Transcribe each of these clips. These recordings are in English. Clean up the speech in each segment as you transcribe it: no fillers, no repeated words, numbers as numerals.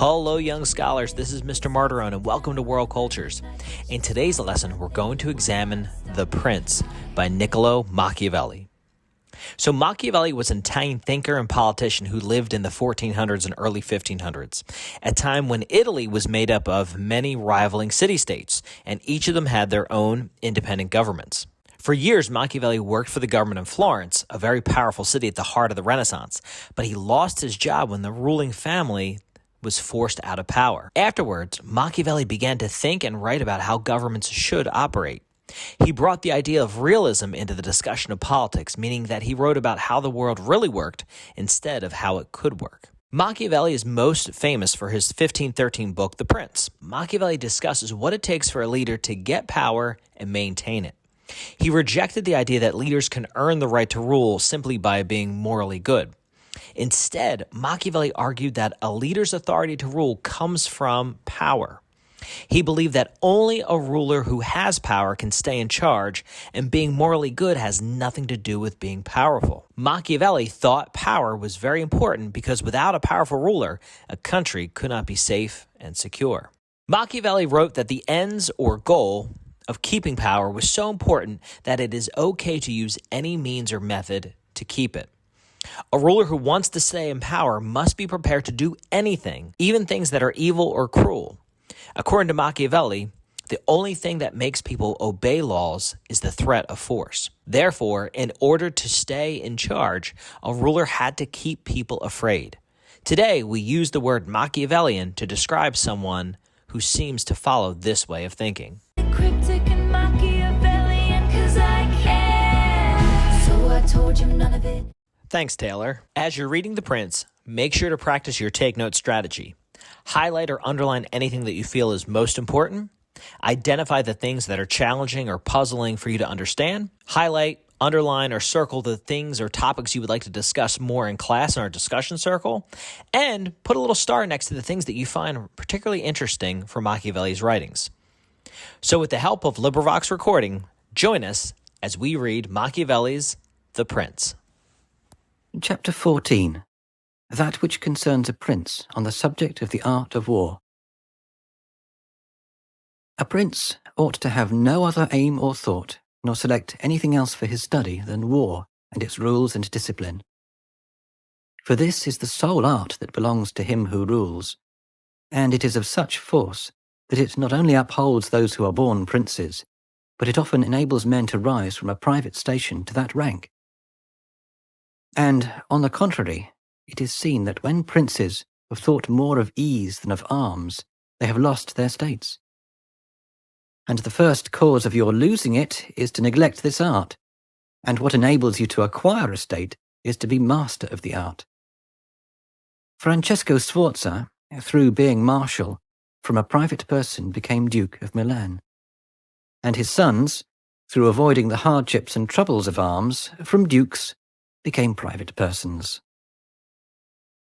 Hello, young scholars. This is Mr. Martirone, and welcome to World Cultures. In today's lesson, we're going to examine The Prince by Niccolò Machiavelli. So Machiavelli was an Italian thinker and politician who lived in the 1400s and early 1500s, a time when Italy was made up of many rivaling city-states, and each of them had their own independent governments. For years, Machiavelli worked for the government in Florence, a very powerful city at the heart of the Renaissance, but he lost his job when the ruling family was forced out of power. Afterwards, Machiavelli began to think and write about how governments should operate. He brought the idea of realism into the discussion of politics, meaning that he wrote about how the world really worked instead of how it could work. Machiavelli is most famous for his 1513 book, The Prince. Machiavelli discusses what it takes for a leader to get power and maintain it. He rejected the idea that leaders can earn the right to rule simply by being morally good. Instead, Machiavelli argued that a leader's authority to rule comes from power. He believed that only a ruler who has power can stay in charge, and being morally good has nothing to do with being powerful. Machiavelli thought power was very important because without a powerful ruler, a country could not be safe and secure. Machiavelli wrote that the ends or goal of keeping power was so important that it is okay to use any means or method to keep it. A ruler who wants to stay in power must be prepared to do anything, even things that are evil or cruel. According to Machiavelli, the only thing that makes people obey laws is the threat of force. Therefore, in order to stay in charge, a ruler had to keep people afraid. Today, we use the word Machiavellian to describe someone who seems to follow this way of thinking. Cryptic and Machiavellian 'cause I can. So I told you none of it. Thanks, Taylor. As you're reading The Prince, make sure to practice your take note strategy. Highlight or underline anything that you feel is most important. Identify the things that are challenging or puzzling for you to understand. Highlight, underline, or circle the things or topics you would like to discuss more in class in our discussion circle. And put a little star next to the things that you find particularly interesting for Machiavelli's writings. So with the help of LibriVox Recording, join us as we read Machiavelli's The Prince. Chapter 14. That which concerns a prince on the subject of the art of war. A prince ought to have no other aim or thought, nor select anything else for his study than war and its rules and discipline. For this is the sole art that belongs to him who rules, and it is of such force that it not only upholds those who are born princes, but it often enables men to rise from a private station to that rank. And, on the contrary, it is seen that when princes have thought more of ease than of arms, they have lost their states. And the first cause of your losing it is to neglect this art, and what enables you to acquire a state is to be master of the art. Francesco Sforza, through being marshal, from a private person became Duke of Milan, and his sons, through avoiding the hardships and troubles of arms, from dukes became private persons.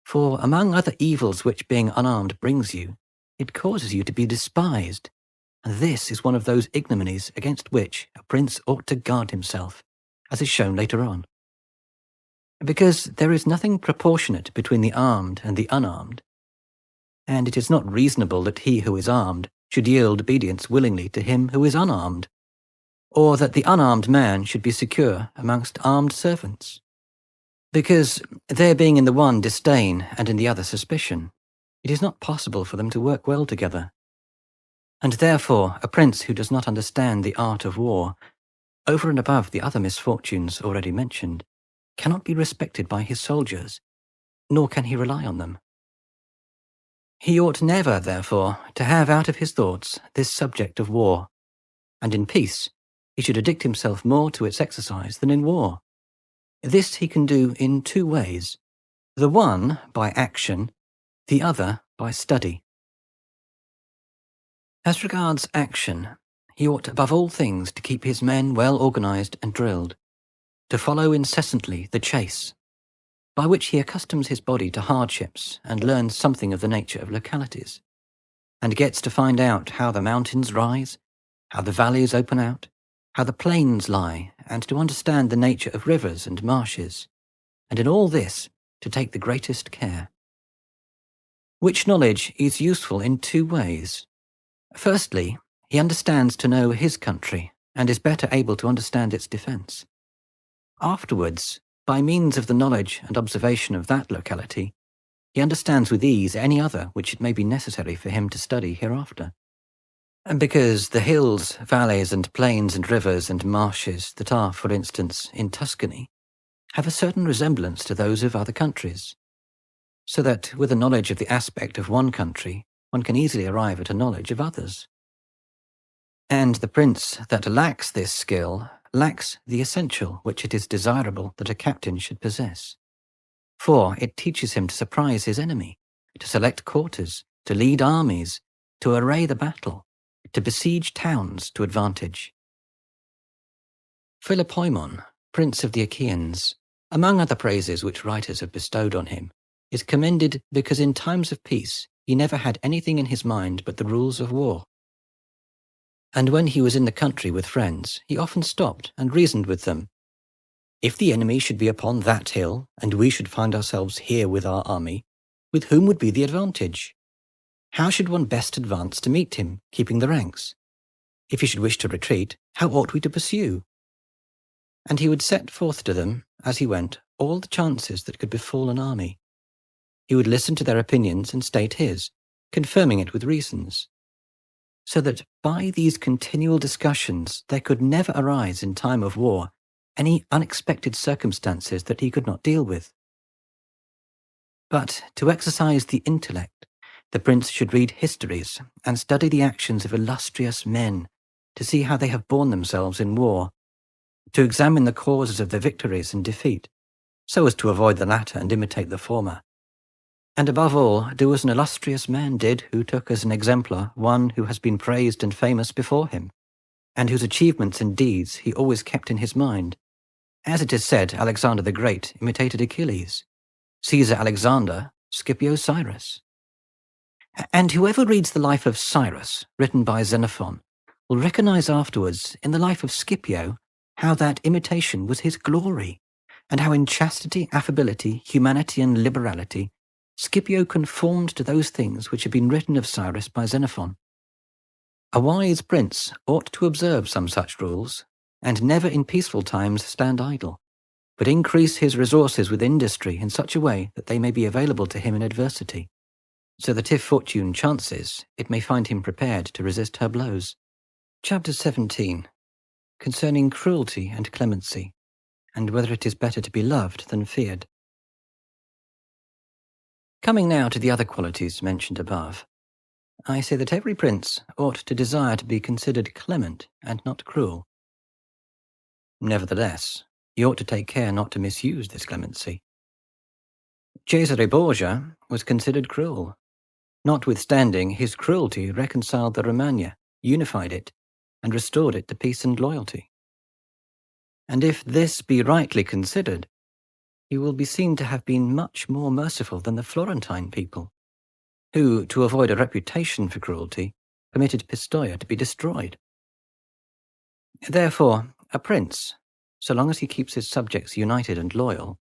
For among other evils which being unarmed brings you, it causes you to be despised, and this is one of those ignominies against which a prince ought to guard himself, as is shown later on. Because there is nothing proportionate between the armed and the unarmed, and it is not reasonable that he who is armed should yield obedience willingly to him who is unarmed, or that the unarmed man should be secure amongst armed servants. Because, there being in the one disdain and in the other suspicion, it is not possible for them to work well together. And therefore a prince who does not understand the art of war, over and above the other misfortunes already mentioned, cannot be respected by his soldiers, nor can he rely on them. He ought never, therefore, to have out of his thoughts this subject of war, and in peace he should addict himself more to its exercise than in war. This he can do in two ways, the one by action, the other by study. As regards action, he ought above all things to keep his men well organized and drilled, to follow incessantly the chase, by which he accustoms his body to hardships and learns something of the nature of localities, and gets to find out how the mountains rise, how the valleys open out, how the plains lie, and to understand the nature of rivers and marshes, and in all this to take the greatest care. which knowledge is useful in two ways. Firstly, he understands to know his country, and is better able to understand its defence. Afterwards, by means of the knowledge and observation of that locality, he understands with ease any other which it may be necessary for him to study hereafter. And because the hills, valleys and plains and rivers and marshes that are, for instance, in Tuscany, have a certain resemblance to those of other countries, so that with a knowledge of the aspect of one country, one can easily arrive at a knowledge of others. And the prince that lacks this skill lacks the essential which it is desirable that a captain should possess. For it teaches him to surprise his enemy, to select quarters, to lead armies, to array the battle, to besiege towns to advantage. Philopoemen, prince of the Achaeans, among other praises which writers have bestowed on him, is commended because in times of peace he never had anything in his mind but the rules of war. And when he was in the country with friends, he often stopped and reasoned with them. If the enemy should be upon that hill, and we should find ourselves here with our army, with whom would be the advantage? How should one best advance to meet him, keeping the ranks? If he should wish to retreat, how ought we to pursue? And he would set forth to them, as he went, all the chances that could befall an army. He would listen to their opinions and state his, confirming it with reasons, so that by these continual discussions there could never arise in time of war any unexpected circumstances that he could not deal with. But to exercise the intellect, the prince should read histories and study the actions of illustrious men to see how they have borne themselves in war, to examine the causes of their victories and defeat, so as to avoid the latter and imitate the former. And above all, do as an illustrious man did who took as an exemplar one who has been praised and famous before him, and whose achievements and deeds he always kept in his mind. As it is said, Alexander the Great imitated Achilles, Caesar Alexander, Scipio Cyrus. And whoever reads the life of Cyrus, written by Xenophon, will recognize afterwards in the life of Scipio how that imitation was his glory, and how in chastity, affability, humanity, and liberality Scipio conformed to those things which had been written of Cyrus by Xenophon. A wise prince ought to observe some such rules, and never in peaceful times stand idle, but increase his resources with industry in such a way that they may be available to him in adversity, so that if fortune chances, it may find him prepared to resist her blows. Chapter 17, concerning cruelty and clemency, and whether it is better to be loved than feared. Coming now to the other qualities mentioned above, I say that every prince ought to desire to be considered clement and not cruel. Nevertheless, he ought to take care not to misuse this clemency. Cesare Borgia was considered cruel. Notwithstanding, his cruelty reconciled the Romagna, unified it, and restored it to peace and loyalty. And if this be rightly considered, he will be seen to have been much more merciful than the Florentine people, who, to avoid a reputation for cruelty, permitted Pistoia to be destroyed. Therefore, a prince, so long as he keeps his subjects united and loyal,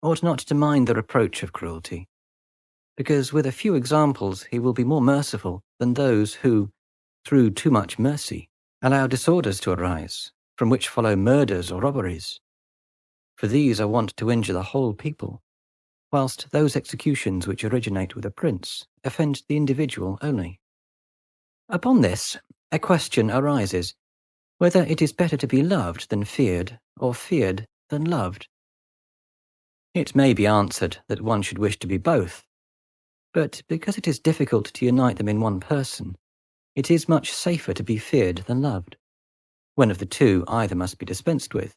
ought not to mind the reproach of cruelty, because with a few examples he will be more merciful than those who, through too much mercy, allow disorders to arise, from which follow murders or robberies. For these are wont to injure the whole people, whilst those executions which originate with a prince offend the individual only. Upon this, a question arises, whether it is better to be loved than feared, or feared than loved. It may be answered that one should wish to be both, but because it is difficult to unite them in one person, it is much safer to be feared than loved. When of the two, either must be dispensed with.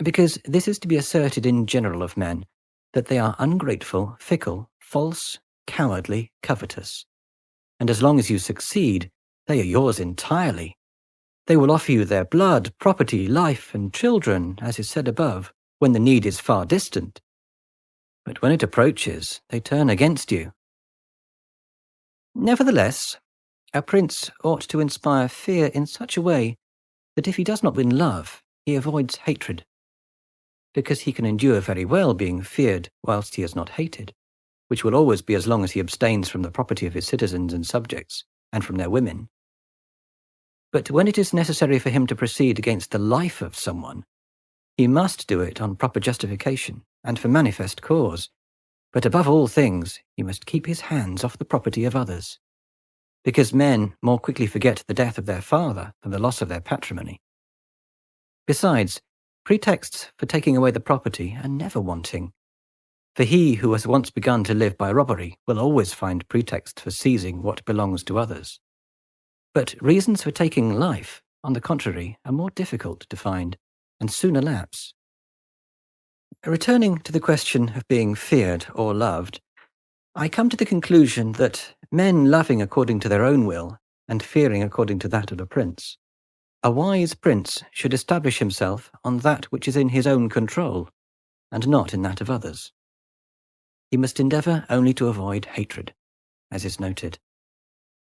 Because this is to be asserted in general of men, that they are ungrateful, fickle, false, cowardly, covetous. And as long as you succeed, they are yours entirely. They will offer you their blood, property, life, and children, as is said above, when the need is far distant. But when it approaches, they turn against you. Nevertheless, a prince ought to inspire fear in such a way that if he does not win love, he avoids hatred, because he can endure very well being feared whilst he is not hated. which will always be as long as he abstains from the property of his citizens and subjects, and from their women. But when it is necessary for him to proceed against the life of someone, he must do it on proper justification and for manifest cause. But above all things, he must keep his hands off the property of others, because men more quickly forget the death of their father than the loss of their patrimony. Besides, pretexts for taking away the property are never wanting, for he who has once begun to live by robbery will always find pretexts for seizing what belongs to others. But reasons for taking life, on the contrary, are more difficult to find, and soon elapse. Returning to the question of being feared or loved, I come to the conclusion that men loving according to their own will, and fearing according to that of a prince, a wise prince should establish himself on that which is in his own control, and not in that of others. He must endeavour only to avoid hatred, as is noted.